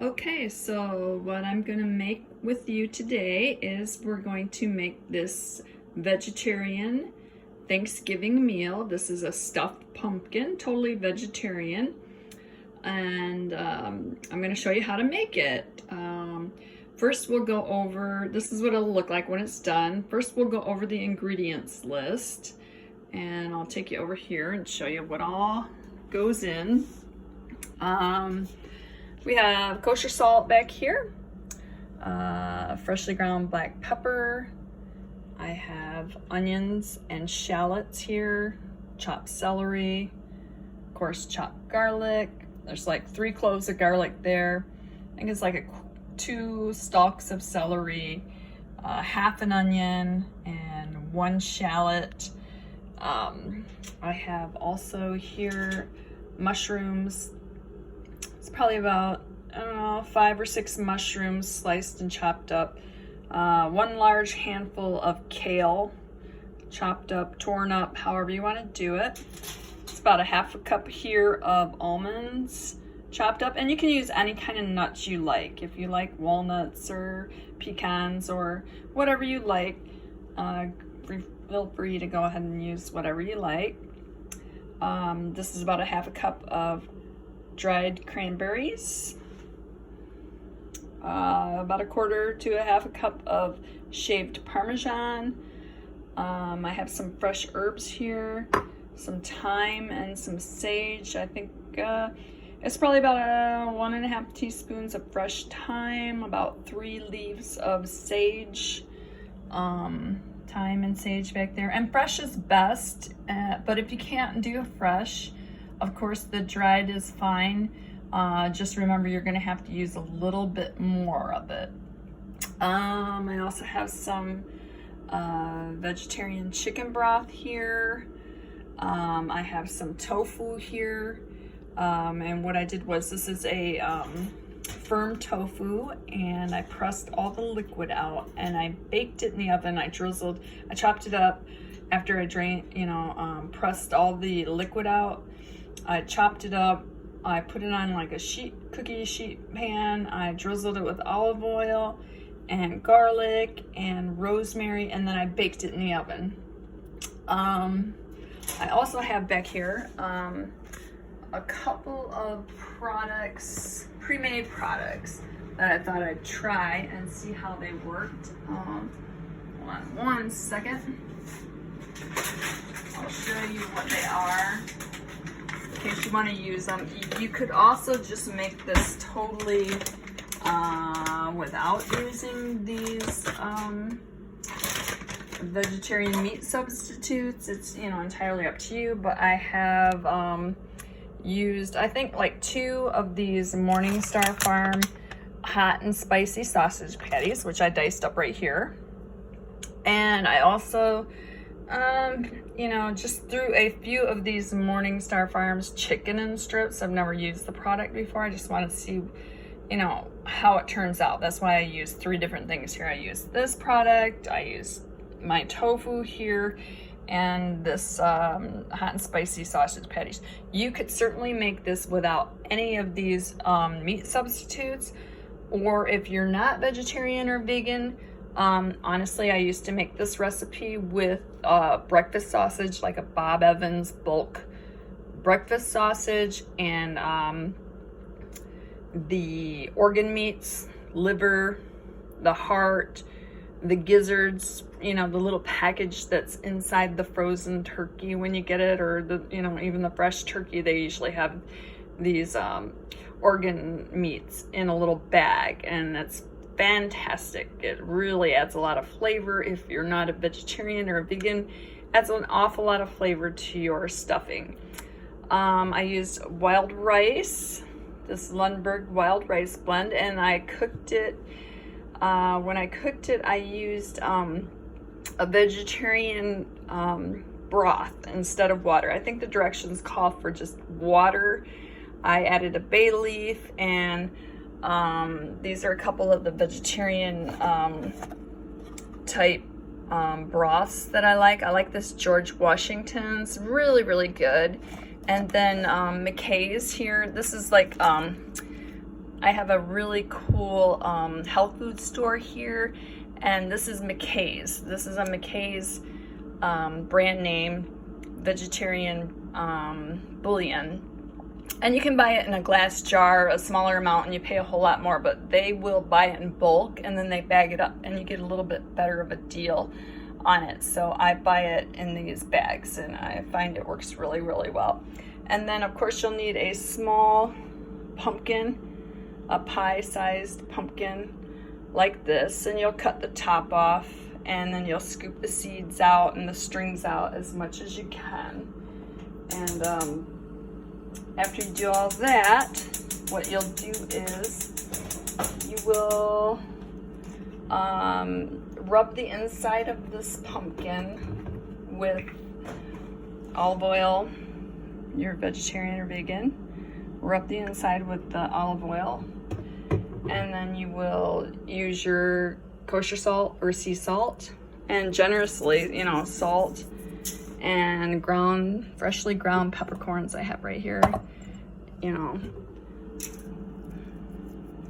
Okay, so what I'm gonna make with you today is we're going to make this vegetarian Thanksgiving meal. This is a stuffed pumpkin, totally vegetarian, and I'm gonna show you how to make it. First we'll go over, this is what it'll look like when it's done. First we'll go over the ingredients list, and I'll take you over here and show you what all goes in. We have kosher salt back here, freshly ground black pepper. I have onions and shallots here, chopped celery, of course chopped garlic. There's like 3 cloves of garlic there. I think it's like 2 stalks of celery, half an onion, and 1 shallot. I have also here mushrooms. It's probably about, I don't know, 5 or 6 mushrooms sliced and chopped up. 1 large handful of kale, chopped up, torn up, however you want to do it. It's about a half a cup here of almonds, chopped up. And you can use any kind of nuts you like. If you like walnuts or pecans or whatever you like, feel free to go ahead and use whatever you like. This is about a half a cup of dried cranberries, about a quarter to a half a cup of shaved Parmesan. I have some fresh herbs here, some thyme and some sage. I think it's probably about 1.5 teaspoons of fresh thyme, about 3 leaves of sage. Thyme and sage back there, and fresh is best, but if you can't do fresh, of course the dried is fine. Just remember you're going to have to use a little bit more of it. I also have some vegetarian chicken broth here. I have some tofu here, and what I did was, this is a firm tofu, and I pressed all the liquid out and I baked it in the oven. I chopped it up after I pressed all the liquid out. I chopped it up, I put it on like a cookie sheet pan. I drizzled it with olive oil and garlic and rosemary, and then I baked it in the oven. I also have back here a couple of products, pre-made products, that I thought I'd try and see how they worked. Hold on 1 second. I'll show you what they are in case you want to use them. You could also just make this totally without using these vegetarian meat substitutes. It's entirely up to you, but I have used, I think, like 2 of these Morningstar Farm hot and spicy sausage patties, which I diced up right here. And I also just threw a few of these Morningstar Farms chicken and strips. I've never used the product before. I just want to see how it turns out. That's why I used 3 different things here. I used this product, I used my tofu here, and this hot and spicy sausage patties. You could certainly make this without any of these meat substitutes, or if you're not vegetarian or vegan, honestly, I used to make this recipe with breakfast sausage, like a Bob Evans bulk breakfast sausage, and the organ meats, liver, the heart, the gizzards, the little package that's inside the frozen turkey when you get it, or the even the fresh turkey. They usually have these organ meats in a little bag, and it's fantastic. It really adds a lot of flavor. If you're not a vegetarian or a vegan, adds an awful lot of flavor to your stuffing. I used wild rice, this Lundberg wild rice blend, and I cooked it. When I cooked it, I used a vegetarian broth instead of water. I think the directions call for just water. I added a bay leaf, and these are a couple of the vegetarian type broths that I like. I like this George Washington's, really, really good. And then McKay's here. This is like I have a really cool health food store here, and this is McKay's. This is a McKay's brand name vegetarian bouillon. And you can buy it in a glass jar, a smaller amount, and you pay a whole lot more, but they will buy it in bulk and then they bag it up and you get a little bit better of a deal on it. So I buy it in these bags and I find it works really, really well. And then of course you'll need a small pumpkin, a pie-sized pumpkin like this, and you'll cut the top off and then you'll scoop the seeds out and the strings out as much as you can. And after you do all that, what you'll do is you will rub the inside of this pumpkin with olive oil. You're vegetarian or vegan. Rub the inside with the olive oil, and then you will use your kosher salt or sea salt, and generously, you know, salt and freshly ground peppercorns I have right here. You know,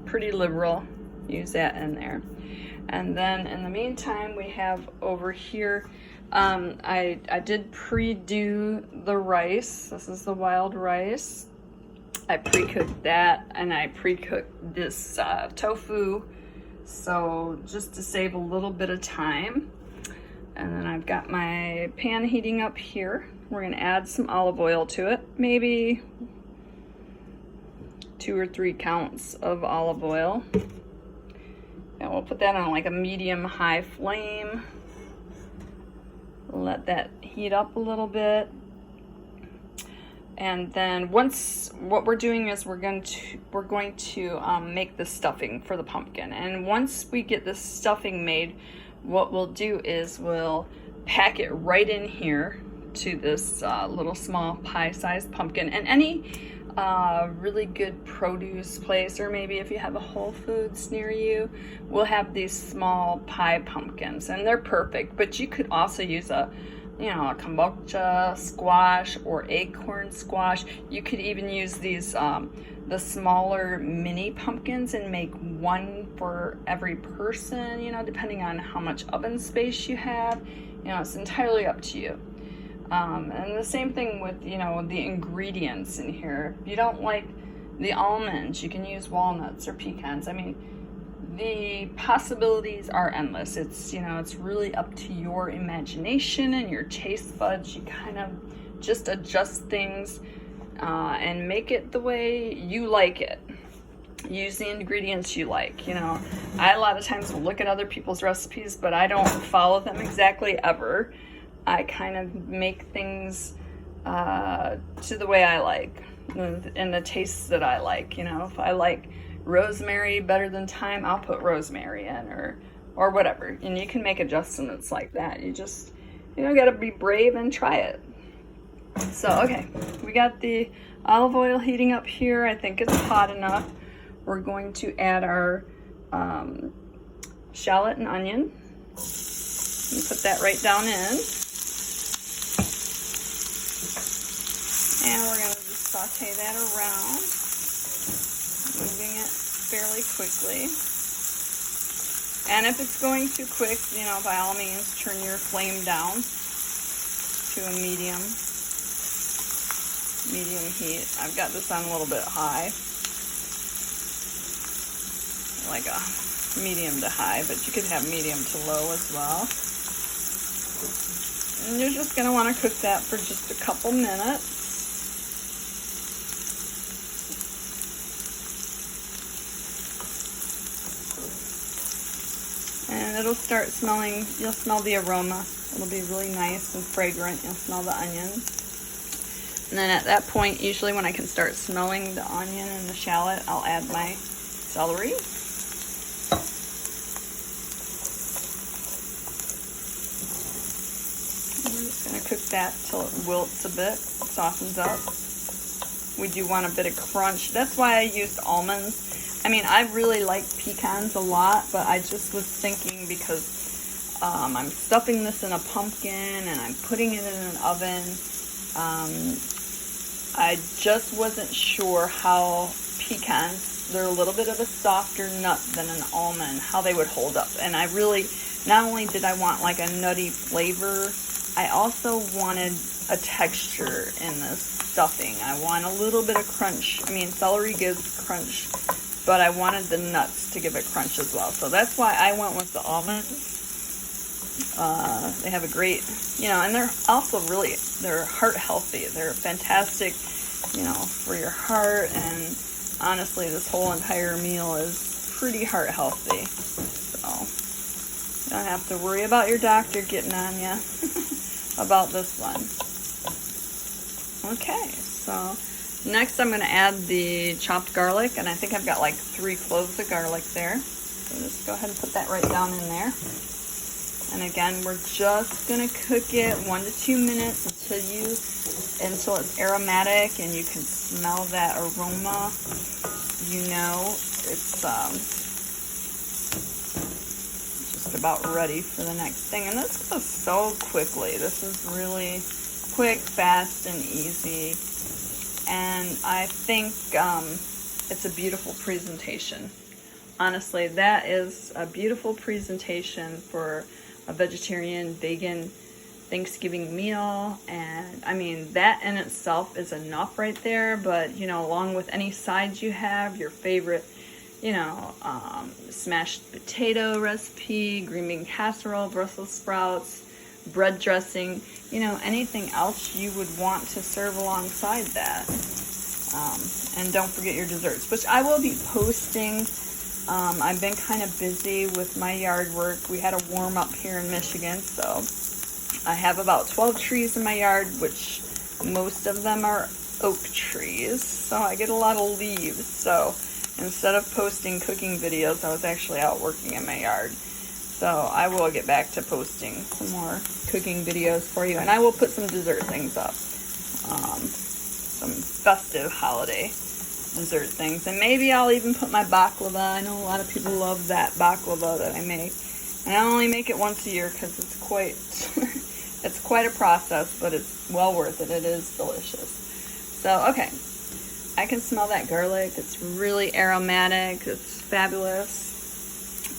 pretty liberal. Use that in there. And then in the meantime, we have over here, I did pre-do the rice. This is the wild rice. I pre-cooked that, and I pre-cooked this tofu, so just to save a little bit of time. And then I've got my pan heating up here. We're gonna add some olive oil to it, maybe 2 or 3 counts of olive oil. And we'll put that on like a medium-high flame. Let that heat up a little bit. And then once, what we're doing is we're going to make the stuffing for the pumpkin. And once we get the stuffing made, what we'll do is we'll pack it right in here to this little small pie-sized pumpkin. And any really good produce place, or maybe if you have a Whole Foods near you, will have these small pie pumpkins, and they're perfect. But you could also use a kombucha squash or acorn squash. You could even use these the smaller mini pumpkins and make one for every person, you know, depending on how much oven space you have. You know, it's entirely up to you. And the same thing with, you know, the ingredients in here. If you don't like the almonds, you can use walnuts or pecans. I mean, the possibilities are endless. It's, you know, it's really up to your imagination and your taste buds. You kind of just adjust things and make it the way you like it. Use the ingredients you like. You know, I a lot of times will look at other people's recipes, but I don't follow them exactly ever. I kind of make things to the way I like and the tastes that I like. You know, if I like rosemary better than thyme, I'll put rosemary in, or whatever. And you can make adjustments like that. You just, you know, gotta be brave and try it. So, okay, we got the olive oil heating up here. I think it's hot enough. We're going to add our shallot and onion. And put that right down in. And we're going to just saute that around, moving it fairly quickly. And if it's going too quick, you know, by all means, turn your flame down to a medium heat. I've got this on a little bit high, like a medium to high, but you could have medium to low as well. And you're just going to want to cook that for just a couple minutes. And it'll start smelling, you'll smell the aroma. It'll be really nice and fragrant. You'll smell the onions. And then at that point, usually when I can start smelling the onion and the shallot, I'll add my celery. And we're just going to cook that till it wilts a bit, softens up. We do want a bit of crunch. That's why I used almonds. I mean, I really like pecans a lot, but I just was thinking because I'm stuffing this in a pumpkin and I'm putting it in an oven. I just wasn't sure how pecans they're a little bit of a softer nut than an almond, how they would hold up. And I really, not only did I want like a nutty flavor, I also wanted a texture in this stuffing. I want a little bit of crunch. I mean, celery gives crunch, but I wanted the nuts to give it crunch as well. So that's why I went with the almonds. They have a great, you know, and they're also really, they're heart healthy. They're fantastic, you know, for your heart. And honestly, this whole entire meal is pretty heart healthy. So you don't have to worry about your doctor getting on you about this one. Okay, so next I'm going to add the chopped garlic, and I think I've got like 3 cloves of garlic there. So just go ahead and put that right down in there. And again, we're just going to cook it 1 to 2 minutes until it's aromatic and you can smell that aroma. You know it's just about ready for the next thing. And this goes so quickly. This is really quick, fast, and easy. And I think it's a beautiful presentation. Honestly, that is a beautiful presentation for a vegetarian, vegan Thanksgiving meal. And I mean, that in itself is enough right there. But, you know, along with any sides you have, your favorite, you know, smashed potato recipe, green bean casserole, Brussels sprouts, bread dressing, you know, anything else you would want to serve alongside that. And don't forget your desserts, which I will be posting. I've been kind of busy with my yard work. We had a warm up here in Michigan, so I have about 12 trees in my yard, which most of them are oak trees, so I get a lot of leaves. So instead of posting cooking videos, I was actually out working in my yard. So I will get back to posting some more cooking videos for you, and I will put some dessert things up, some festive holiday dessert things, and maybe I'll even put my baklava. I know a lot of people love that baklava that I make, and I only make it once a year because it's quite it's quite a process, but it's well worth it. It is delicious. So okay, I can smell that garlic. It's really aromatic. It's fabulous.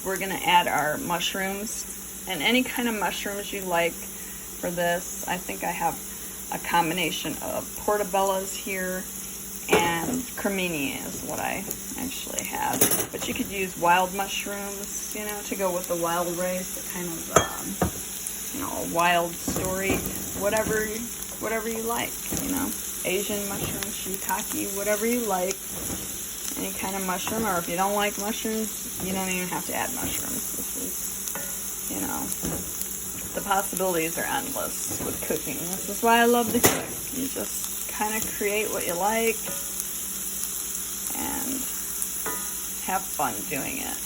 We're gonna add our mushrooms, and any kind of mushrooms you like for this. I think I have a combination of portobellos here, and cremini is what I actually have. But you could use wild mushrooms, you know, to go with the wild rice, the kind of, you know, wild story, whatever you like, you know. Asian mushrooms, shiitake, whatever you like. Any kind of mushroom, or if you don't like mushrooms, you don't even have to add mushrooms. This is, you know, the possibilities are endless with cooking. This is why I love to cook. You just kind of create what you like and have fun doing it.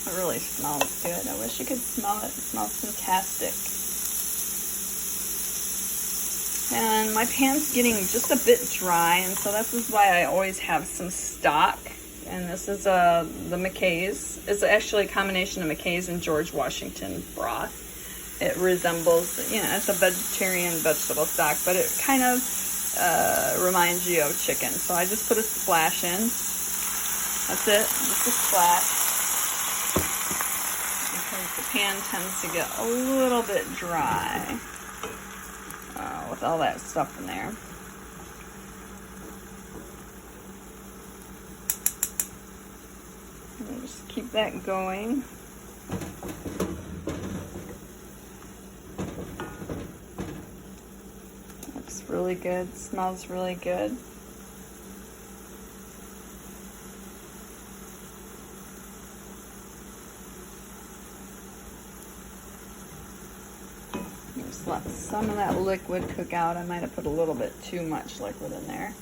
It really smells good. I wish you could smell it. It smells fantastic. And my pan's getting just a bit dry, and so this is why I always have some stock. And this is the McKay's. It's actually a combination of McKay's and George Washington broth. It resembles, you know, it's a vegetarian vegetable stock, but it kind of reminds you of chicken. So I just put a splash in. That's it, just a splash. Because the pan tends to get a little bit dry with all that stuff in there. And just keep that going. Looks really good, smells really good. Just let some of that liquid cook out. I might have put a little bit too much liquid in there.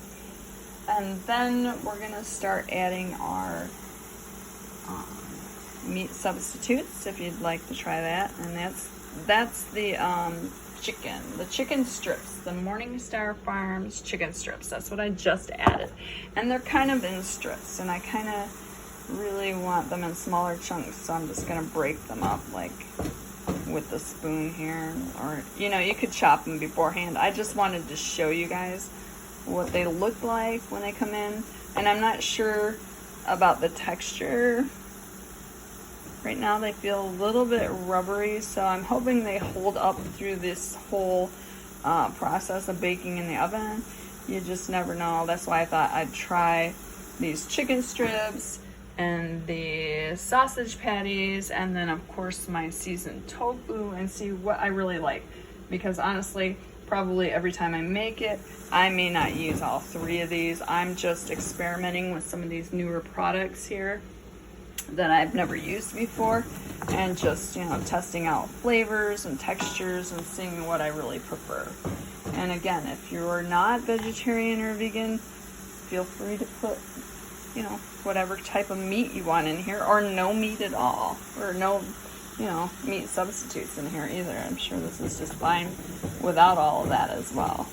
And then we're gonna start adding our meat substitutes, if you'd like to try that. And that's the chicken strips, the Morningstar Farms chicken strips. That's what I just added, and they're kind of in strips, and I kind of really want them in smaller chunks, so I'm just gonna break them up like with the spoon here, or you know, you could chop them beforehand. I just wanted to show you guys what they look like when they come in, and I'm not sure about the texture. Right now they feel a little bit rubbery, so I'm hoping they hold up through this whole process of baking in the oven. You just never know. That's why I thought I'd try these chicken strips and the sausage patties, and then of course my seasoned tofu, and see what I really like. Because honestly, probably every time I make it, I may not use all 3 of these. I'm just experimenting with some of these newer products here that I've never used before, and just, you know, testing out flavors and textures and seeing what I really prefer. And again, if you're not vegetarian or vegan, feel free to put, you know, whatever type of meat you want in here, or no meat at all, or no, you know, meat substitutes in here either. I'm sure this is just fine without all of that as well.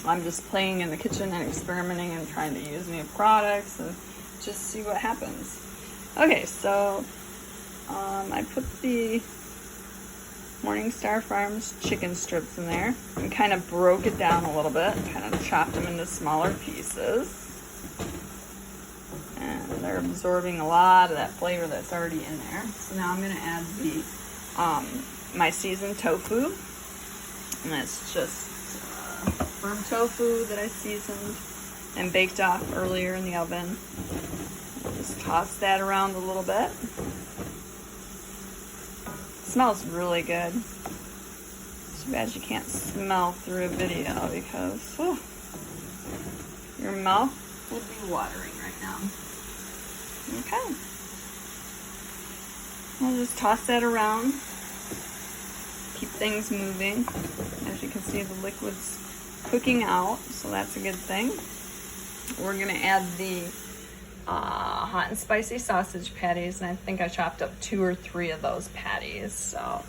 I'm just playing in the kitchen and experimenting and trying to use new products and just see what happens. Okay, so I put the Morningstar Farms chicken strips in there and kind of broke it down a little bit, kind of chopped them into smaller pieces. And they're absorbing a lot of that flavor that's already in there. So now I'm going to add the my seasoned tofu, and that's just firm tofu that I seasoned and baked off earlier in the oven. Just toss that around a little bit. It smells really good. It's too bad you can't smell through a video, because your mouth would be watering right now. Okay. I'll just toss that around. Keep things moving. As you can see, the liquid's cooking out, so that's a good thing. We're gonna add the hot and spicy sausage patties, and I think I chopped up 2 or 3 of those patties, so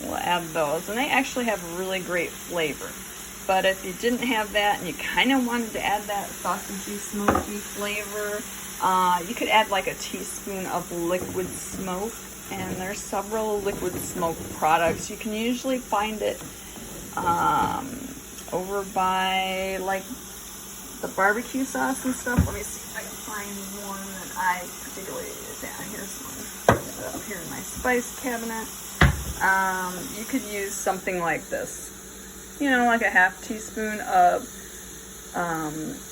we'll add those. And they actually have really great flavor. But if you didn't have that and you kind of wanted to add that sausagey, smoky flavor, you could add like a teaspoon of liquid smoke, and there's several liquid smoke products. You can usually find it over by like the barbecue sauce and stuff. Let me see if I can find one that I particularly use. Yeah, here's one. Put it up here in my spice cabinet. You could use something like this. You know, like a half teaspoon of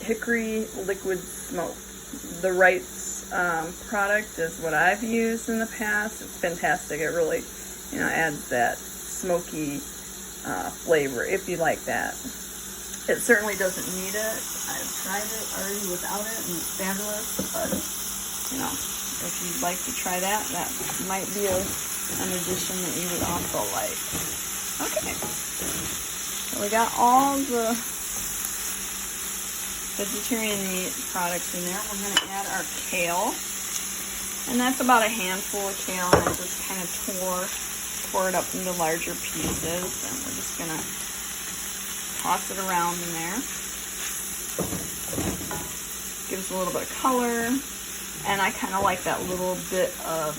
hickory liquid smoke. The Wright's product is what I've used in the past. It's fantastic. It really, you know, adds that smoky flavor if you like that. It certainly doesn't need it. I've tried it already without it, and it's fabulous. But, you know, if you'd like to try that, that might be an addition that you would also like. Okay. So we got all the vegetarian meat products in there. We're going to add our kale. And that's about a handful of kale, and I just kind of tore it up into larger pieces. And we're just going to toss it around in there. Gives a little bit of color, and I kind of like that little bit of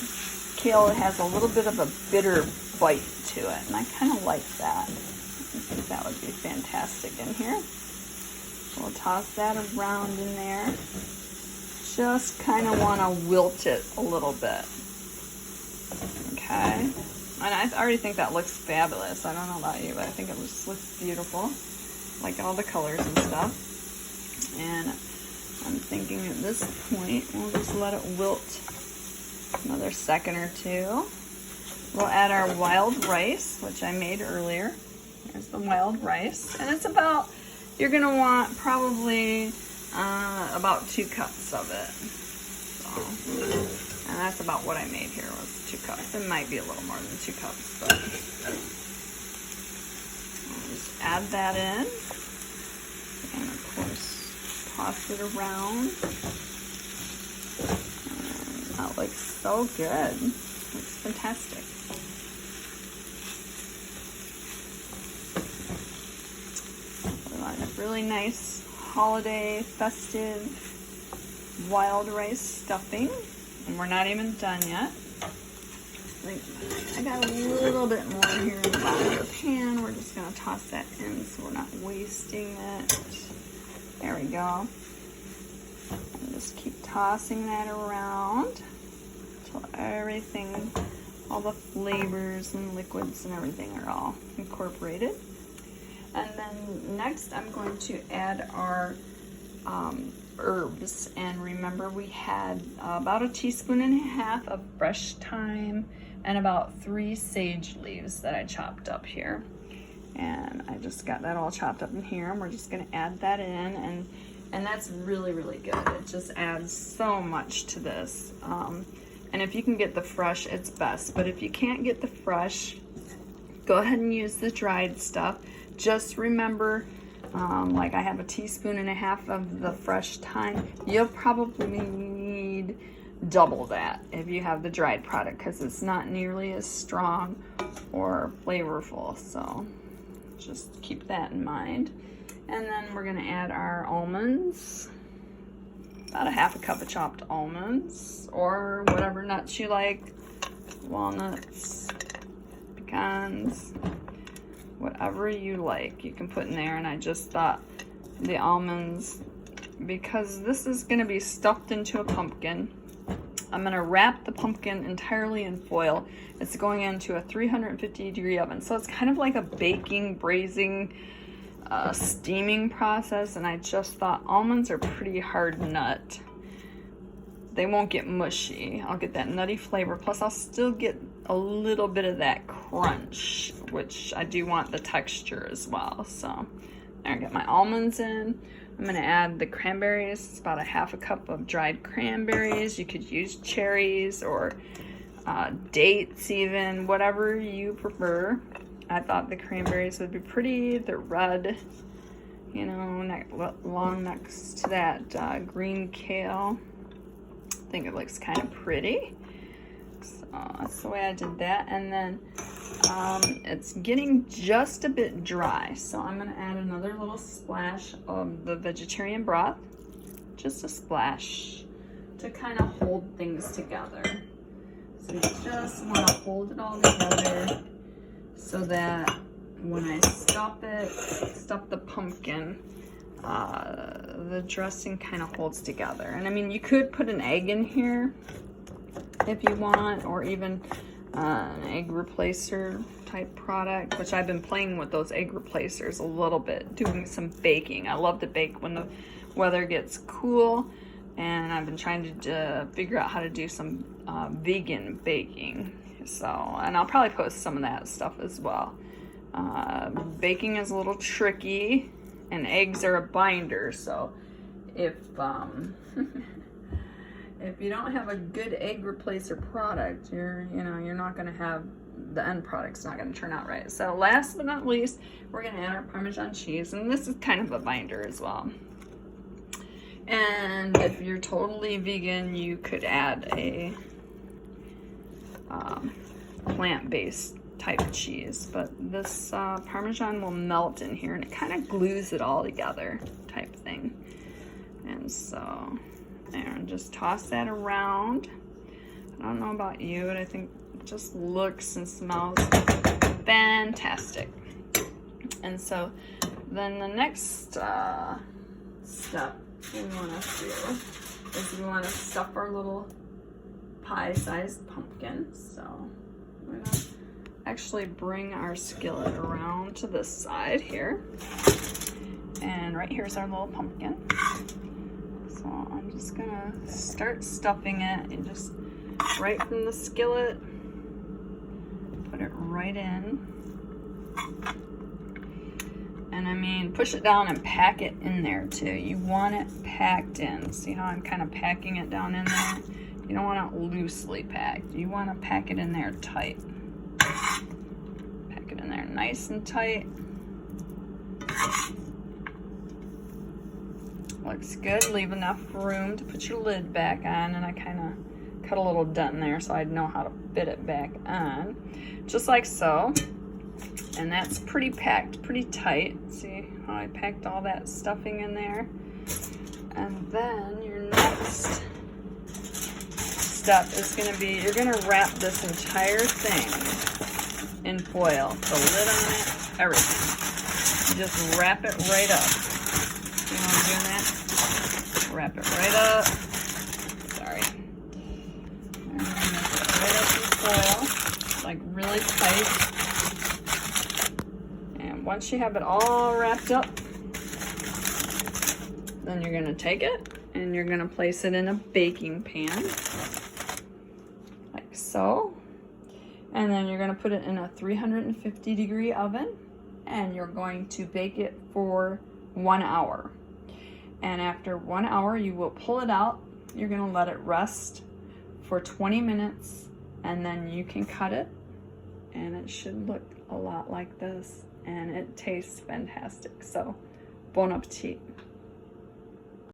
kale. It has a little bit of a bitter bite to it, and I kind of like that. I think that would be fantastic in here. So we'll toss that around in there. Just kind of want to wilt it a little bit. Okay. And I already think that looks fabulous. I don't know about you, but I think it just looks beautiful. Like all the colors and stuff. And I'm thinking at this point, we'll just let it wilt another second or two. We'll add our wild rice, which I made earlier. There's the wild rice. And it's about, you're going to want probably about 2 cups of it. So, and that's about what I made here, was 2 cups. It might be a little more than 2 cups, but I'll just add that in. And of course, toss it around. And that looks so good. Looks fantastic. We want a really nice holiday festive wild rice stuffing. And we're not even done yet. like I got a little bit more here in the bottom of the pan. We're just gonna toss that in so we're not wasting it. There we go. And just keep tossing that around until everything, all the flavors and liquids and everything are all incorporated. And then next I'm going to add our herbs. And remember, we had about 1.5 teaspoons of fresh thyme and about 3 sage leaves that I chopped up here. And I just got that all chopped up in here, and we're just gonna add that in, and that's really, really good. It just adds so much to this. And if you can get the fresh, it's best. But if you can't get the fresh, go ahead and use the dried stuff. Just remember, like I have 1.5 teaspoons of the fresh thyme. You'll probably need double that if you have the dried product, because it's not nearly as strong or flavorful. So just keep that in mind. And then we're gonna add our almonds, about 1/2 cup of chopped almonds, or whatever nuts you like, walnuts, pecans, whatever you like, you can put in there. And I just thought the almonds, because this is gonna be stuffed into a pumpkin, I'm gonna wrap the pumpkin entirely in foil. It's going into a 350-degree oven. So it's kind of like a baking, braising, steaming process. And I just thought almonds are pretty hard nut. They won't get mushy. I'll get that nutty flavor. Plus I'll still get a little bit of that crunch, which I do want the texture as well. So there, I got my almonds in. I'm gonna add the cranberries. It's about 1/2 cup of dried cranberries. You could use cherries or dates even, whatever you prefer. I thought the cranberries would be pretty. They're red, you know, along next to that green kale. I think it looks kind of pretty. So that's the way I did that. And then it's getting just a bit dry, so I'm gonna add another little splash of the vegetarian broth, just a splash, to kind of hold things together. So you just want to hold it all together so that when I stuff the pumpkin, the dressing kind of holds together. And I mean, you could put an egg in here if you want, or even an egg replacer type product, which I've been playing with those egg replacers a little bit, doing some baking. I love to bake when the weather gets cool, and I've been trying to figure out how to do some vegan baking. So, and I'll probably post some of that stuff as well. Baking is a little tricky, and eggs are a binder, so if if you don't have a good egg replacer product, you're not gonna have, the end product's not gonna turn out right. So last but not least, we're gonna add our Parmesan cheese, and this is kind of a binder as well. And if you're totally vegan, you could add a plant-based type of cheese, but this Parmesan will melt in here, and it kind of glues it all together type thing. And so there, just toss that around. I don't know about you, but I think it just looks and smells fantastic. And so then the next step we want to do is we want to stuff our little pie-sized pumpkin. So we're going to actually bring our skillet around to this side here. And right here's our little pumpkin. So I'm just gonna start stuffing it, and just right from the skillet, put it right in. And I mean, push it down and pack it in there too. You want it packed in. See how I'm kind of packing it down in there? You don't want it loosely packed. You want to pack it in there tight. Pack it in there nice and tight. Looks good. Leave enough room to put your lid back on, and I kind of cut a little dent in there so I'd know how to fit it back on, just like so. And that's pretty packed, pretty tight. See how I packed all that stuffing in there? And then your next step is going to be, you're going to wrap this entire thing in foil. The lid on it, everything. You just wrap it right up. You know I'm doing that? Wrap it right up. Sorry. And wrap it right up in foil, like really tight. And once you have it all wrapped up, then you're going to take it and you're going to place it in a baking pan, like so. And then you're going to put it in a 350-degree oven, and you're going to bake it for 1 hour. And after 1 hour, you will pull it out. You're going to let it rest for 20 minutes, and then you can cut it, and it should look a lot like this, and it tastes fantastic. So, bon appetit.